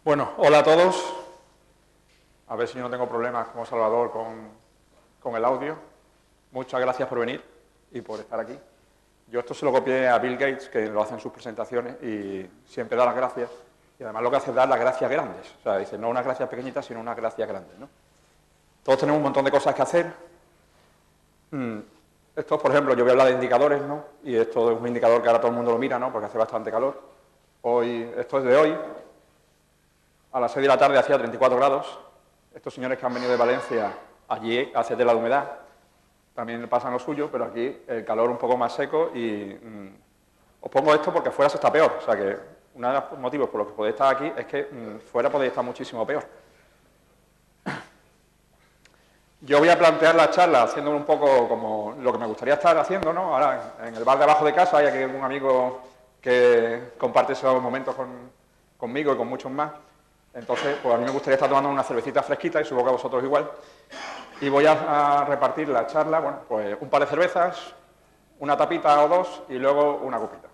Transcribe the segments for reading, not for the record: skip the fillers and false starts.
Bueno, hola a todos. A ver si no tengo problemas como Salvador con el audio. Muchas gracias por venir y por estar aquí. Yo esto se lo copié a Bill Gates, que lo hace en sus presentaciones y siempre da las gracias. Y además lo que hace es dar las gracias grandes. O sea, dice, no unas gracias pequeñitas, sino unas gracias grandes, ¿no? Todos tenemos un montón de cosas que hacer. Esto, por ejemplo, yo voy a hablar de indicadores, ¿no? Y esto es un indicador que ahora todo el mundo lo mira, ¿no? Porque hace bastante calor. Esto es de hoy. A las 6 de la tarde hacía 34 grados. Estos señores que han venido de Valencia, allí hace tela de humedad, también pasan lo suyo, pero aquí el calor un poco más seco y os pongo esto porque fuera se está peor. O sea que uno de los motivos por los que podéis estar aquí es que fuera podéis estar muchísimo peor. Yo voy a plantear la charla haciendo un poco como lo que me gustaría estar haciendo, ¿no? Ahora, en el bar de abajo de casa hay aquí un amigo que comparte esos momentos conmigo y con muchos más. Entonces, pues a mí me gustaría estar tomando una cervecita fresquita y supongo que a vosotros igual. Y voy a repartir la charla, bueno, pues un par de cervezas, una tapita o dos y luego una copita.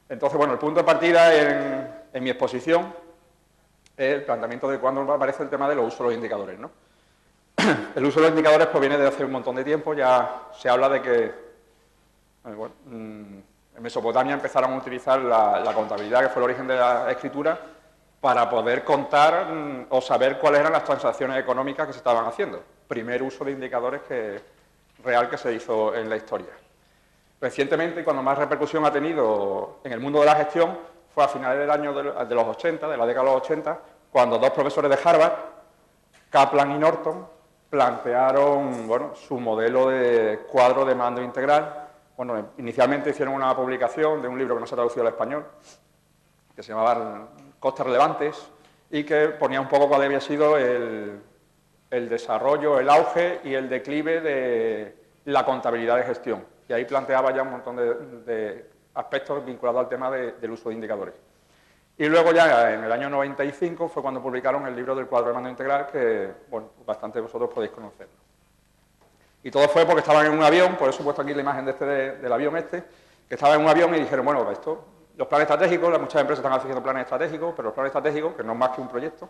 Entonces, bueno, el punto de partida en mi exposición es el planteamiento de cuándo aparece el tema de los usos de los indicadores, ¿no? El uso de los indicadores pues viene de hace un montón de tiempo, ya se habla de que bueno, en Mesopotamia empezaron a utilizar la contabilidad, que fue el origen de la escritura, para poder contar o saber cuáles eran las transacciones económicas que se estaban haciendo. Primer uso de indicadores real que se hizo en la historia. Recientemente, cuando más repercusión ha tenido en el mundo de la gestión, fue a finales del año de los 80, de la década de los 80, cuando dos profesores de Harvard, Kaplan y Norton, plantearon su modelo de cuadro de mando integral. Bueno, inicialmente hicieron una publicación de un libro que no se ha traducido al español, que se llamaba Costes Relevantes, y que ponía un poco cuál había sido el desarrollo, el auge y el declive de la contabilidad de gestión. Y ahí planteaba ya un montón de aspectos vinculados al tema del uso de indicadores. Y luego ya en el año 95 fue cuando publicaron el libro del cuadro de mando integral, que, bueno, bastante de vosotros podéis conocerlo. Y todo fue porque estaban en un avión, por eso he puesto aquí la imagen del avión que estaba en un avión y dijeron, bueno, los planes estratégicos, muchas empresas están haciendo planes estratégicos, pero los planes estratégicos, que no es más que un proyecto,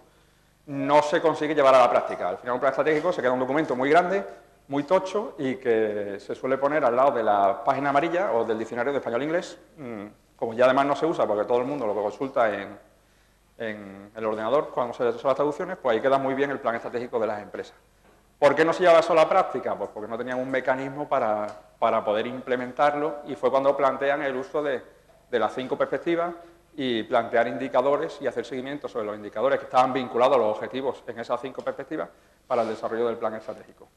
no se consigue llevar a la práctica. Al final un plan estratégico se queda un documento muy grande, muy tocho y que se suele poner al lado de la página amarilla o del diccionario de español-inglés, como ya además no se usa porque todo el mundo lo consulta en el ordenador cuando se hacen las traducciones, pues ahí queda muy bien el plan estratégico de las empresas. ¿Por qué no se llevaba eso a la práctica? Pues porque no tenían un mecanismo para poder implementarlo y fue cuando plantean el uso de las 5 perspectivas y plantear indicadores y hacer seguimiento sobre los indicadores que estaban vinculados a los objetivos en esas 5 perspectivas para el desarrollo del plan estratégico.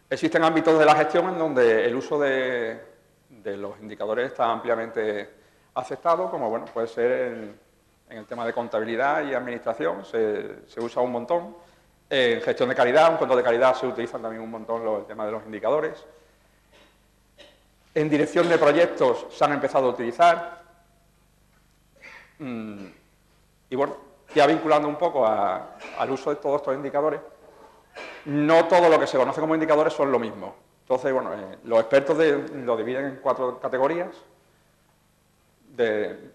Existen ámbitos de la gestión en donde el uso de los indicadores está ampliamente aceptado, como bueno, puede ser en el tema de contabilidad y administración, se usa un montón. En gestión de calidad, un control de calidad, se utilizan también un montón el tema de los indicadores. En dirección de proyectos se han empezado a utilizar. Y bueno, ya vinculando un poco al uso de todos estos indicadores, no todo lo que se conoce como indicadores son lo mismo. Entonces, bueno, los expertos lo dividen en 4 categorías. De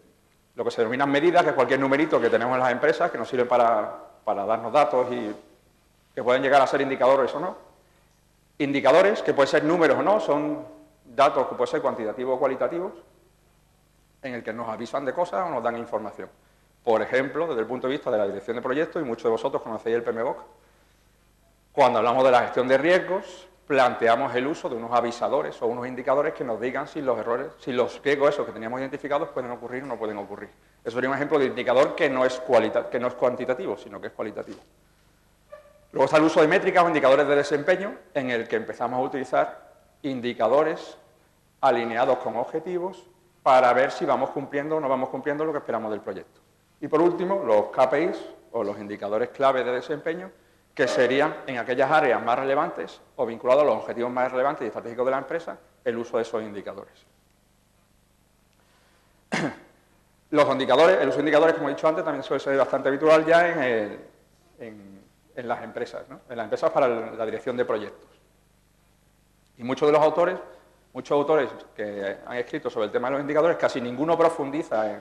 lo que se denominan medidas, que es cualquier numerito que tenemos en las empresas, que nos sirven para darnos datos y que pueden llegar a ser indicadores o no. Indicadores, que pueden ser números o no, son datos que pueden ser cuantitativos o cualitativos, en el que nos avisan de cosas o nos dan información. Por ejemplo, desde el punto de vista de la dirección de proyectos, y muchos de vosotros conocéis el PMBOK, cuando hablamos de la gestión de riesgos, planteamos el uso de unos avisadores o unos indicadores que nos digan si los riesgos esos que teníamos identificados pueden ocurrir o no pueden ocurrir. Eso sería un ejemplo de indicador que no es cuantitativo, sino que es cualitativo. Luego está el uso de métricas o indicadores de desempeño, en el que empezamos a utilizar indicadores alineados con objetivos para ver si vamos cumpliendo o no vamos cumpliendo lo que esperamos del proyecto. Y por último, los KPIs o los indicadores clave de desempeño, que serían en aquellas áreas más relevantes o vinculados a los objetivos más relevantes y estratégicos de la empresa, el uso de esos indicadores. El uso de indicadores, como he dicho antes, también suele ser bastante habitual ya en las empresas, ¿no? En las empresas para la dirección de proyectos. Y muchos autores que han escrito sobre el tema de los indicadores, casi ninguno profundiza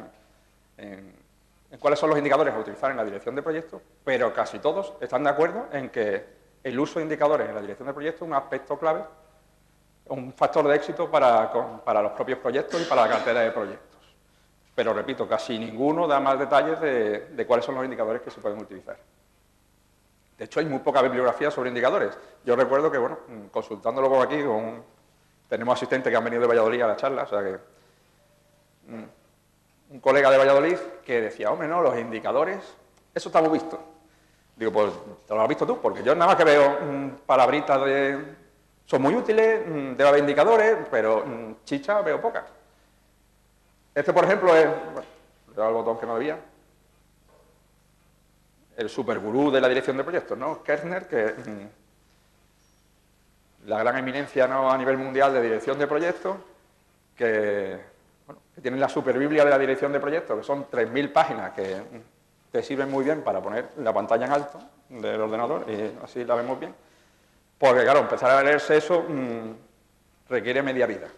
en cuáles son los indicadores a utilizar en la dirección de proyectos, pero casi todos están de acuerdo en que el uso de indicadores en la dirección de proyectos es un aspecto clave, un factor de éxito para los propios proyectos y para la cartera de proyectos. Pero, repito, casi ninguno da más detalles de cuáles son los indicadores que se pueden utilizar. De hecho, hay muy poca bibliografía sobre indicadores. Yo recuerdo que, bueno, consultándolo por aquí, tenemos asistentes que han venido de Valladolid a la charla, o sea que un colega de Valladolid que decía, hombre, no, los indicadores, eso está muy visto. Digo, pues, ¿te lo has visto tú? Porque yo nada más que veo palabritas son muy útiles, debe haber indicadores, pero chicha veo pocas. Este, por ejemplo, es, bueno, le doy al botón que no debía, el supergurú de la dirección de proyectos, ¿no? Kershner, que la gran eminencia, ¿no?, a nivel mundial de dirección de proyectos, que tiene la superbiblia de la dirección de proyectos, que son 3.000 páginas que te sirven muy bien para poner la pantalla en alto del ordenador y así la vemos bien. Porque, claro, empezar a leerse eso requiere media vida.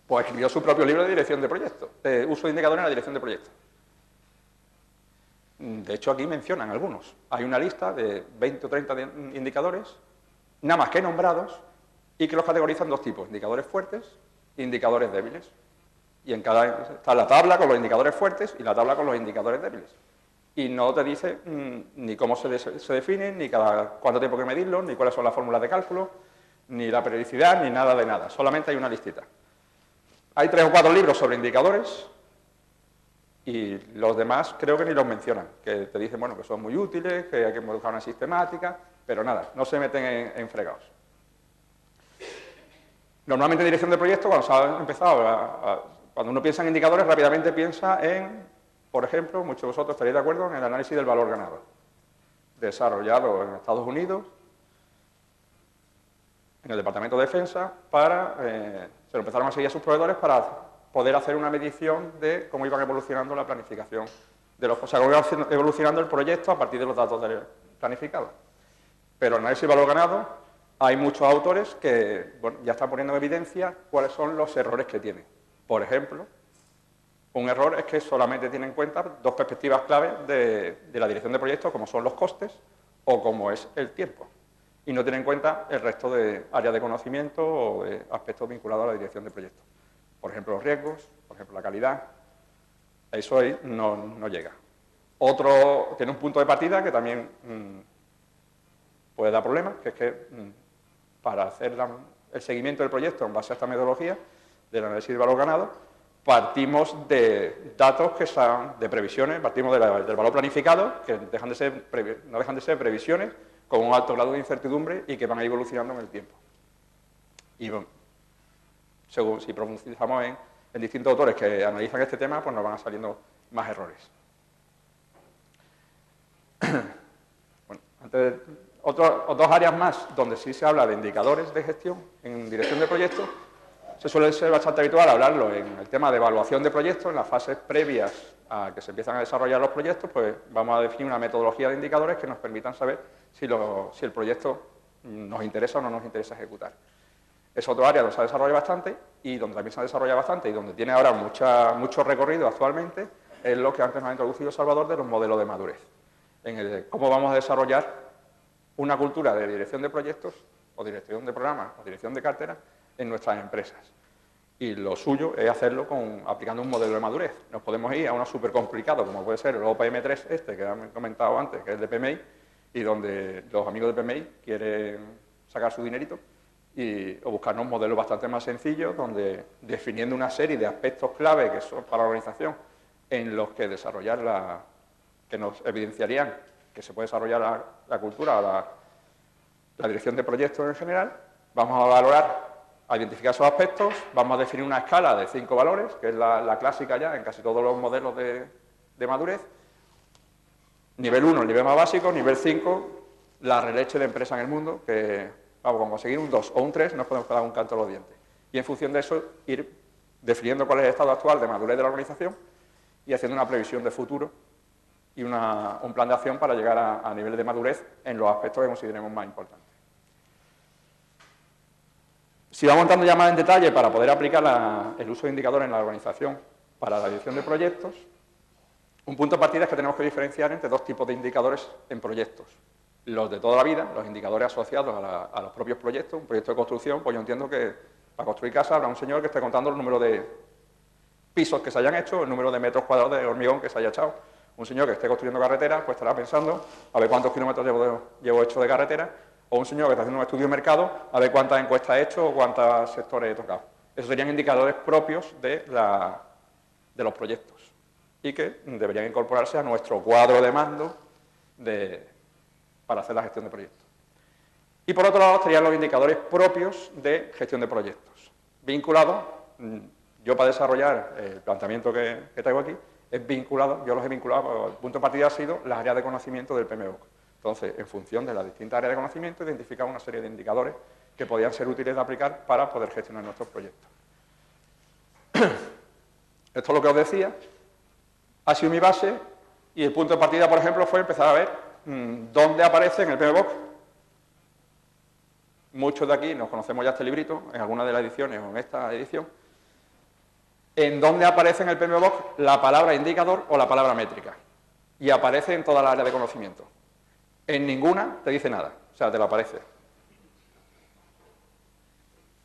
Pues escribió su propio libro de dirección de proyectos, de uso de indicadores en la dirección de proyectos. De hecho, aquí mencionan algunos. Hay una lista de 20 o 30 indicadores, nada más que nombrados, y que los categorizan dos tipos, indicadores fuertes e indicadores débiles. Y en cada está la tabla con los indicadores fuertes y la tabla con los indicadores débiles. Y no te dice ni cómo se definen, ni cuánto tiempo hay que medirlos, ni cuáles son las fórmulas de cálculo, ni la periodicidad, ni nada de nada. Solamente hay una listita. Hay 3 o 4 libros sobre indicadores y los demás creo que ni los mencionan, que te dicen, bueno, que son muy útiles, que hay que buscar una sistemática, pero nada, no se meten en fregados. Normalmente en dirección de proyectos, cuando se ha empezado, cuando uno piensa en indicadores, rápidamente piensa en, por ejemplo, muchos de vosotros estaréis de acuerdo en el análisis del valor ganado, desarrollado en Estados Unidos, en el Departamento de Defensa, se lo empezaron a seguir a sus proveedores para poder hacer una medición de cómo iban evolucionando la planificación, o sea, cómo iba evolucionando el proyecto a partir de los datos planificados. Pero en el análisis del valor ganado hay muchos autores que ya están poniendo en evidencia cuáles son los errores que tienen. Por ejemplo, un error es que solamente tiene en cuenta dos perspectivas clave de la dirección de proyectos, como son los costes o como es el tiempo. Y no tiene en cuenta el resto de áreas de conocimiento o de aspectos vinculados a la dirección de proyectos. Por ejemplo, los riesgos, por ejemplo, la calidad. Eso ahí no llega. Otro tiene un punto de partida que también puede dar problemas, que es que para hacer el seguimiento del proyecto en base a esta metodología del análisis de valor ganado, partimos de datos que son de previsiones, partimos del valor planificado, que no dejan de ser previsiones, con un alto grado de incertidumbre y que van a ir evolucionando en el tiempo. Y bueno, si profundizamos en distintos autores que analizan este tema, pues nos van saliendo más errores. Bueno, otras áreas más donde sí se habla de indicadores de gestión en dirección de proyectos, se suele ser bastante habitual hablarlo en el tema de evaluación de proyectos, en las fases previas a que se empiezan a desarrollar los proyectos, pues vamos a definir una metodología de indicadores que nos permitan saber si el proyecto nos interesa o no nos interesa ejecutar. Es otro área donde se ha desarrollado bastante y donde también se ha desarrollado bastante y donde tiene ahora mucho recorrido actualmente, es lo que antes nos ha introducido Salvador de los modelos de madurez. Cómo vamos a desarrollar una cultura de dirección de proyectos o dirección de programas o dirección de cartera en nuestras empresas. Y lo suyo es hacerlo aplicando un modelo de madurez. Nos podemos ir a uno súper complicado, como puede ser el OPM3 que han comentado antes, que es de PMI, y donde los amigos de PMI quieren sacar su dinerito, o buscarnos modelos bastante más sencillos, donde definiendo una serie de aspectos clave que son para la organización, en los que que nos evidenciarían que se puede desarrollar la cultura o la dirección de proyectos en general. Vamos a valorar, a identificar esos aspectos, vamos a definir una escala de 5 valores, que es la clásica ya en casi todos los modelos de madurez. Nivel 1, el nivel más básico. Nivel 5, la releche de empresa en el mundo, que vamos, con conseguir un 2 o un 3 nos podemos dar un canto a los dientes. Y en función de eso, ir definiendo cuál es el estado actual de madurez de la organización y haciendo una previsión de futuro y un plan de acción para llegar a nivel de madurez en los aspectos que consideremos más importantes. Si vamos entrando ya más en detalle para poder aplicar el uso de indicadores en la organización para la dirección de proyectos, Un punto de partida es que tenemos que diferenciar entre dos tipos de indicadores en proyectos. Los de toda la vida, los indicadores asociados a los propios proyectos. Un proyecto de construcción, pues yo entiendo que para construir casa habrá un señor que esté contando el número de pisos que se hayan hecho, el número de metros cuadrados de hormigón que se haya echado. Un señor que esté construyendo carreteras, pues estará pensando a ver cuántos kilómetros llevo hecho de carretera, o un señor que está haciendo un estudio de mercado, a ver cuántas encuestas he hecho o cuántos sectores he tocado. Esos serían indicadores propios de los proyectos y que deberían incorporarse a nuestro cuadro de mando para hacer la gestión de proyectos. Y por otro lado estarían los indicadores propios de gestión de proyectos, vinculados, yo para desarrollar el planteamiento que traigo aquí, yo los he vinculado, el punto de partida ha sido las áreas de conocimiento del PMBOK. Entonces, en función de las distintas áreas de conocimiento, identificamos una serie de indicadores que podían ser útiles de aplicar para poder gestionar nuestros proyectos. Esto es lo que os decía, ha sido mi base, y el punto de partida, por ejemplo, fue empezar a ver dónde aparece en el PMBOK. Muchos de aquí nos conocemos ya este librito, en alguna de las ediciones o en esta edición, en dónde aparece en el PMBOK la palabra indicador o la palabra métrica. Y aparece en toda la área de conocimiento. En ninguna te dice nada, o sea, te lo aparece.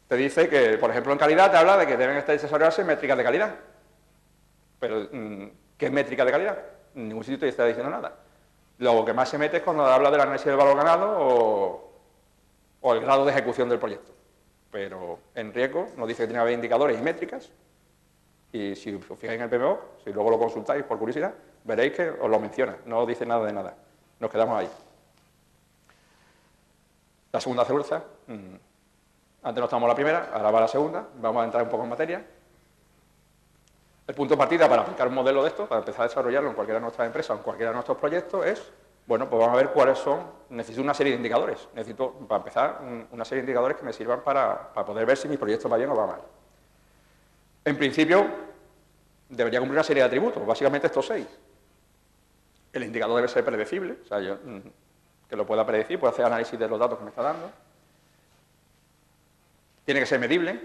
Te dice que, por ejemplo, en calidad te habla de que deben desarrollarse métricas de calidad. Pero, ¿qué es métrica de calidad? En ningún sitio te está diciendo nada. Lo que más se mete es cuando habla del análisis del valor ganado o el grado de ejecución del proyecto. Pero en riesgo nos dice que tiene que haber indicadores y métricas, y si os fijáis en el PMBOK, si luego lo consultáis por curiosidad, veréis que os lo menciona, no os dice nada de nada. Nos quedamos ahí. La segunda fuerza, antes no estábamos en la primera, ahora va la segunda, vamos a entrar un poco en materia. El punto de partida para aplicar un modelo de esto, para empezar a desarrollarlo en cualquiera de nuestras empresas o en cualquiera de nuestros proyectos es, bueno, pues vamos a ver cuáles son, necesito una serie de indicadores, necesito, para empezar, una serie de indicadores que me sirvan para poder ver si mi proyecto va bien o va mal. En principio, debería cumplir una serie de atributos, básicamente estos 6. El indicador debe ser predecible, o sea, yo que lo pueda predecir, pueda hacer análisis de los datos que me está dando. Tiene que ser medible,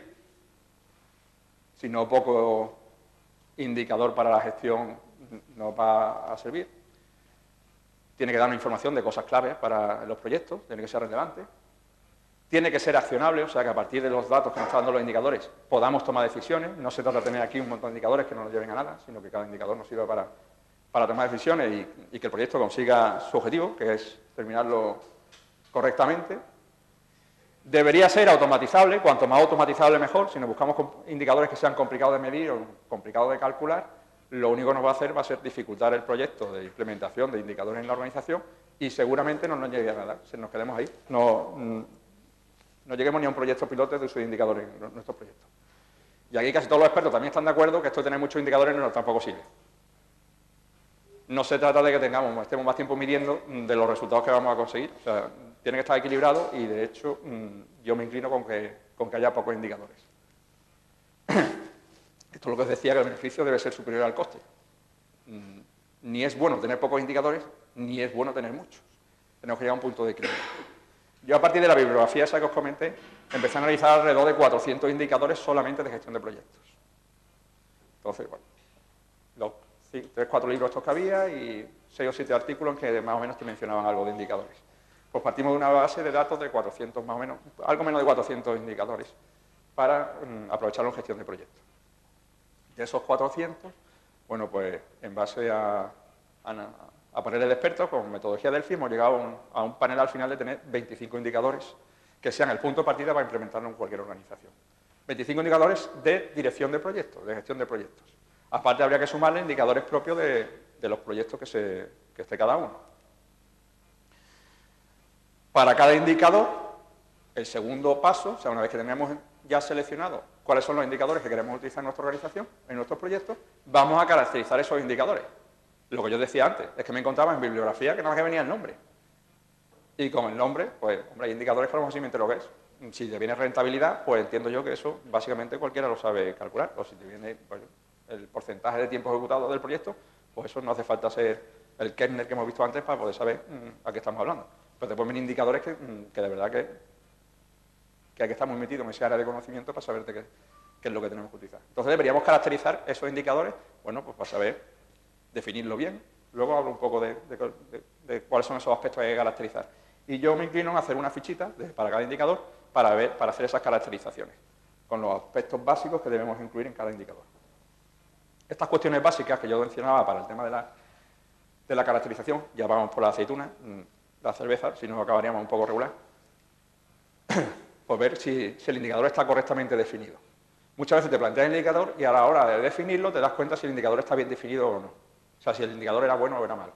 si no poco indicador para la gestión no va a servir. Tiene que dar una información de cosas claves para los proyectos, tiene que ser relevante. Tiene que ser accionable, o sea que a partir de los datos que nos están dando los indicadores podamos tomar decisiones. No se trata de tener aquí un montón de indicadores que no nos lleven a nada, sino que cada indicador nos sirva para tomar decisiones y que el proyecto consiga su objetivo, que es terminarlo correctamente. Debería ser automatizable, cuanto más automatizable mejor. Si nos buscamos indicadores que sean complicados de medir o complicados de calcular, lo único que nos va a hacer va a ser dificultar el proyecto de implementación de indicadores en la organización y seguramente no nos llegue a nada, si nos quedemos ahí. No lleguemos ni a un proyecto piloto de uso de indicadores en nuestros proyectos. Y aquí casi todos los expertos también están de acuerdo que esto de tener muchos indicadores no tampoco sirve. No se trata de que estemos más tiempo midiendo de los resultados que vamos a conseguir. O sea, tiene que estar equilibrado y, de hecho, yo me inclino con que haya pocos indicadores. Esto es lo que os decía, que el beneficio debe ser superior al coste. Ni es bueno tener pocos indicadores, ni es bueno tener muchos. Tenemos que llegar a un punto de equilibrio. Yo, a partir de la bibliografía esa que os comenté, empecé a analizar alrededor de 400 indicadores solamente de gestión de proyectos. Entonces, bueno, los 3 o 4 libros estos que había y 6 o 7 artículos que más o menos te mencionaban algo de indicadores. Pues partimos de una base de datos de 400 más o menos, algo menos de 400 indicadores para aprovecharlo en gestión de proyectos. De esos 400, bueno, pues en base a paneles de expertos con metodología Delphi hemos llegado a un panel al final de tener 25 indicadores que sean el punto de partida para implementarlo en cualquier organización. 25 indicadores de dirección de proyectos, de gestión de proyectos. Aparte habría que sumarle indicadores propios de los proyectos que esté cada uno. Para cada indicador, el segundo paso, o sea, una vez que tenemos ya seleccionado cuáles son los indicadores que queremos utilizar en nuestra organización, en nuestros proyectos, vamos a caracterizar esos indicadores. Lo que yo decía antes, es que me encontraba en bibliografía que nada más que venía el nombre. Y con el nombre, pues, hombre, hay indicadores que a lo mejor sí me entero lo que es. Si te viene rentabilidad, pues entiendo yo que eso básicamente cualquiera lo sabe calcular. O si te viene pues, el porcentaje de tiempo ejecutado del proyecto, pues eso no hace falta ser el kernel que hemos visto antes para poder saber a qué estamos hablando. Pero te pueden venir indicadores que de verdad que hay que estar muy metido en ese área de conocimiento para saber qué es lo que tenemos que utilizar. Entonces deberíamos caracterizar esos indicadores, bueno, pues para saber definirlo bien. Luego hablo un poco de cuáles son esos aspectos que hay que caracterizar. Y yo me inclino en hacer una fichita para cada indicador para hacer esas caracterizaciones, con los aspectos básicos que debemos incluir en cada indicador. Estas cuestiones básicas que yo mencionaba para el tema de la caracterización, ya vamos por la aceituna, la cerveza, si no acabaríamos un poco regular, pues ver si el indicador está correctamente definido. Muchas veces te planteas el indicador y a la hora de definirlo te das cuenta si el indicador está bien definido o no. O sea, si el indicador era bueno o era malo.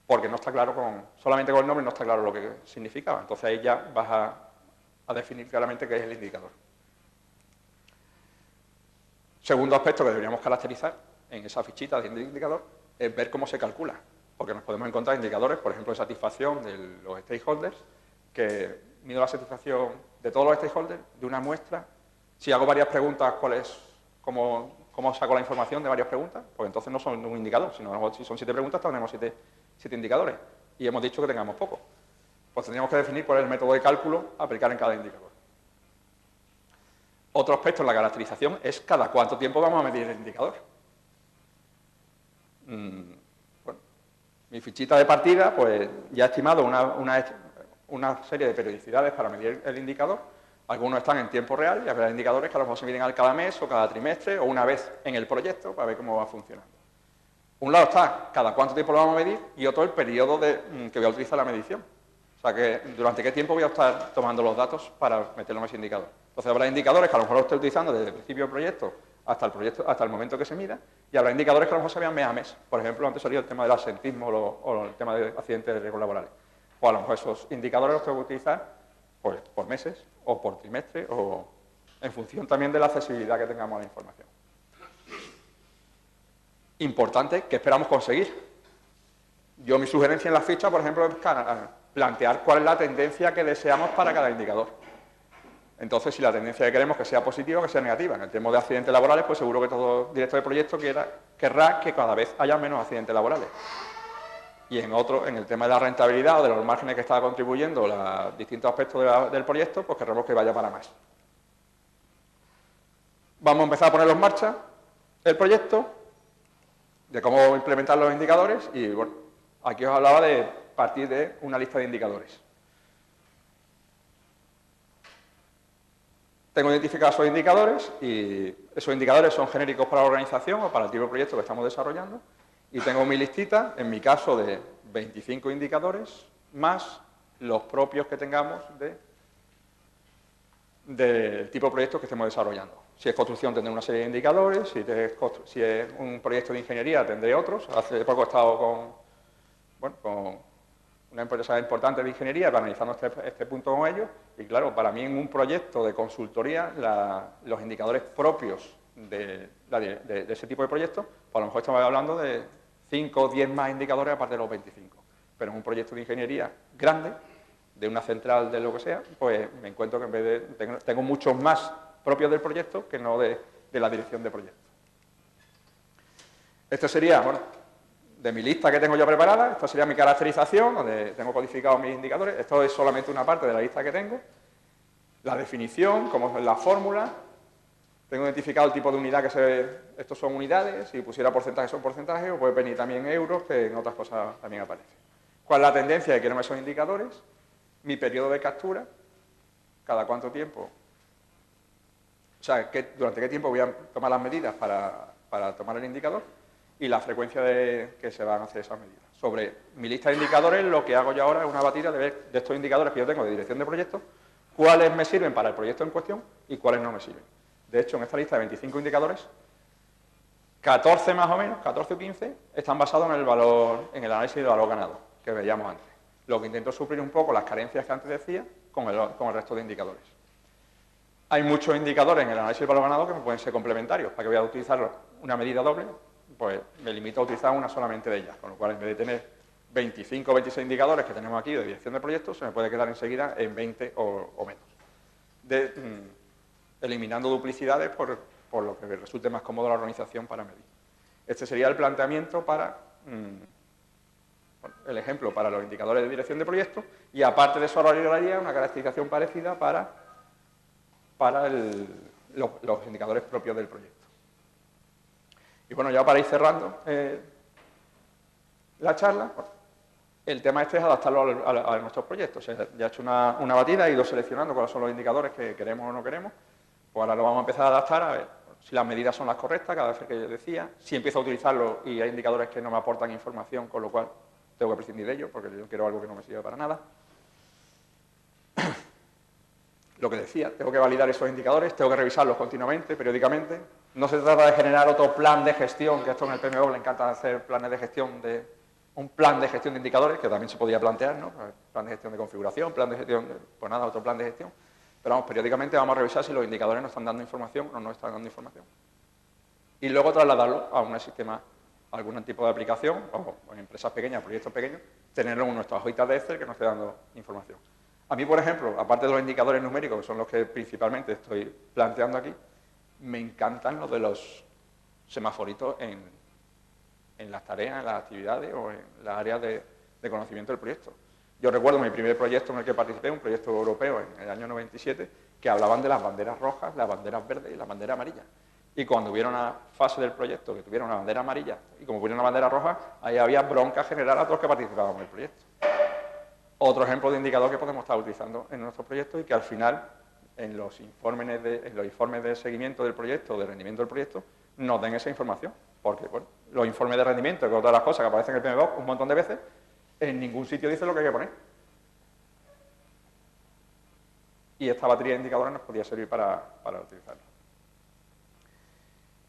Porque no está claro, solamente con el nombre no está claro lo que significaba. Entonces ahí ya vas a definir claramente qué es el indicador. Segundo aspecto que deberíamos caracterizar en esa fichita de indicador es ver cómo se calcula. Porque nos podemos encontrar indicadores, por ejemplo, de satisfacción de los stakeholders, que mido la satisfacción de todos los stakeholders de una muestra. Si hago varias preguntas, ¿cómo saco la información de varias preguntas? Pues entonces no son un indicador, sino a lo mejor si son 7 preguntas, tenemos 7 indicadores. Y hemos dicho que tengamos poco. Pues tendríamos que definir cuál es el método de cálculo a aplicar en cada indicador. Otro aspecto en la caracterización es cada cuánto tiempo vamos a medir el indicador. Bueno, mi fichita de partida, pues ya he estimado una serie de periodicidades para medir el indicador. Algunos están en tiempo real y habrá indicadores que a lo mejor se miden cada mes o cada trimestre o una vez en el proyecto para ver cómo va funcionando. Un lado está cada cuánto tiempo lo vamos a medir y otro el periodo que voy a utilizar la medición. O sea, que durante qué tiempo voy a estar tomando los datos para meterlo en ese indicador. Entonces habrá indicadores que a lo mejor lo estoy utilizando desde el principio del proyecto hasta el momento que se mida, y habrá indicadores que a lo mejor se vean mes a mes. Por ejemplo, antes salió el tema del absentismo o el tema de accidentes de riesgos laborales. Pues a lo mejor esos indicadores los tengo que utilizar pues, por meses o por trimestre o en función también de la accesibilidad que tengamos a la información. Importante, ¿qué esperamos conseguir? Yo mi sugerencia en la ficha, por ejemplo, es plantear cuál es la tendencia que deseamos para cada indicador. Entonces, si la tendencia que queremos que sea positiva o que sea negativa. En el tema de accidentes laborales, pues seguro que todo director de proyecto querrá que cada vez haya menos accidentes laborales. Y en el tema de la rentabilidad o de los márgenes que está contribuyendo los distintos aspectos del proyecto, pues queremos que vaya para más. Vamos a empezar a ponerlo en marcha, el proyecto, de cómo implementar los indicadores, y bueno, aquí os hablaba de partir de una lista de indicadores. Tengo identificados esos indicadores y esos indicadores son genéricos para la organización o para el tipo de proyecto que estamos desarrollando, y tengo mi listita, en mi caso, de 25 indicadores, más los propios que tengamos del tipo de proyecto que estemos desarrollando. Si es construcción tendré una serie de indicadores, si es un proyecto de ingeniería tendré otros. Hace poco he estado con una empresa importante de ingeniería analizando este punto con ellos, y claro, para mí en un proyecto de consultoría los indicadores propios de ese tipo de proyectos, pues a lo mejor estamos hablando de 5 o 10 más indicadores aparte de los 25. Pero en un proyecto de ingeniería grande, de una central de lo que sea, pues me encuentro que en vez de tengo muchos más propios del proyecto que no de la dirección de proyecto. Esto sería, bueno, de mi lista que tengo ya preparada, esta sería mi caracterización, donde tengo codificados mis indicadores. Esto es solamente una parte de la lista que tengo. La definición, como es la fórmula. Tengo identificado el tipo de unidad estos son unidades, si pusiera porcentaje son porcentajes, o puede venir también euros, que en otras cosas también aparece. ¿Cuál es la tendencia que quiero en esos indicadores? Mi periodo de captura, cada cuánto tiempo. O sea, durante qué tiempo voy a tomar las medidas para tomar el indicador, y la frecuencia de que se van a hacer esas medidas. Sobre mi lista de indicadores, lo que hago yo ahora es una batida de ver de estos indicadores que yo tengo de dirección de proyectos, cuáles me sirven para el proyecto en cuestión y cuáles no me sirven. De hecho, en esta lista de 25 indicadores, 14 más o menos, 14 o 15, están basados en el análisis de valor ganado, que veíamos antes. Lo que intento suplir un poco las carencias que antes decía con el resto de indicadores. Hay muchos indicadores en el análisis de valor ganado que me pueden ser complementarios. ¿Para que voy a utilizar una medida doble? Pues me limito a utilizar una solamente de ellas, con lo cual en vez de tener 25 o 26 indicadores que tenemos aquí de dirección de proyectos, se me puede quedar enseguida en 20 o menos. Eliminando duplicidades por lo que resulte más cómodo a la organización para medir. Este sería el planteamiento para el ejemplo para los indicadores de dirección de proyectos, y aparte de eso ahora haría una caracterización parecida para los indicadores propios del proyecto. Y bueno, ya para ir cerrando la charla, el tema este es adaptarlo a nuestros proyectos. O sea, ya he hecho una batida, he ido seleccionando cuáles son los indicadores que queremos o no queremos, pues ahora lo vamos a empezar a adaptar a ver si las medidas son las correctas, cada vez que yo decía, si empiezo a utilizarlo y hay indicadores que no me aportan información, con lo cual tengo que prescindir de ellos, porque yo quiero algo que no me sirve para nada. Lo que decía, tengo que validar esos indicadores, tengo que revisarlos continuamente, periódicamente. No se trata de generar otro plan de gestión, que esto en el PMO le encanta hacer planes de gestión, un plan de gestión de indicadores, que también se podía plantear, ¿no? Plan de gestión de configuración, plan de gestión, pues nada, otro plan de gestión. Pero vamos, periódicamente vamos a revisar si los indicadores nos están dando información o no están dando información. Y luego trasladarlo a un sistema, a algún tipo de aplicación, o en empresas pequeñas, proyectos pequeños, tenerlo en nuestras hojitas de Excel que nos esté dando información. A mí, por ejemplo, aparte de los indicadores numéricos, que son los que principalmente estoy planteando aquí, me encantan los de los semaforitos en las tareas, en las actividades o en las áreas de conocimiento del proyecto. Yo recuerdo mi primer proyecto en el que participé, un proyecto europeo en el año 97, que hablaban de las banderas rojas, las banderas verdes y las banderas amarillas. Y cuando hubiera una fase del proyecto que tuviera una bandera amarilla y como hubiera una bandera roja, ahí había bronca general a todos los que participábamos en el proyecto. Otro ejemplo de indicador que podemos estar utilizando en nuestros proyectos y que al final, en los informes de seguimiento del proyecto, de rendimiento del proyecto, nos den esa información. Porque bueno, los informes de rendimiento, que es otra de las cosas que aparecen en el PMBOK un montón de veces, en ningún sitio dice lo que hay que poner. Y esta batería de indicadores nos podía servir para utilizarlo.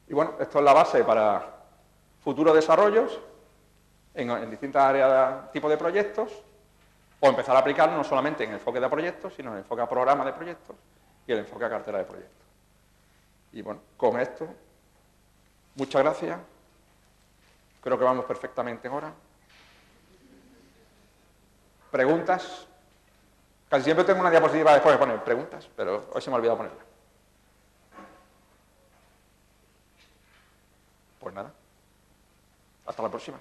Y bueno, esto es la base para futuros desarrollos en distintas áreas, tipos de proyectos, o empezar a aplicarlo no solamente en el enfoque de proyectos, sino en el enfoque a programa de proyectos y el enfoque a cartera de proyectos. Y bueno, con esto, muchas gracias. Creo que vamos perfectamente en hora. ¿Preguntas? Casi siempre tengo una diapositiva después de poner preguntas, pero hoy se me ha olvidado ponerla. Pues nada, hasta la próxima.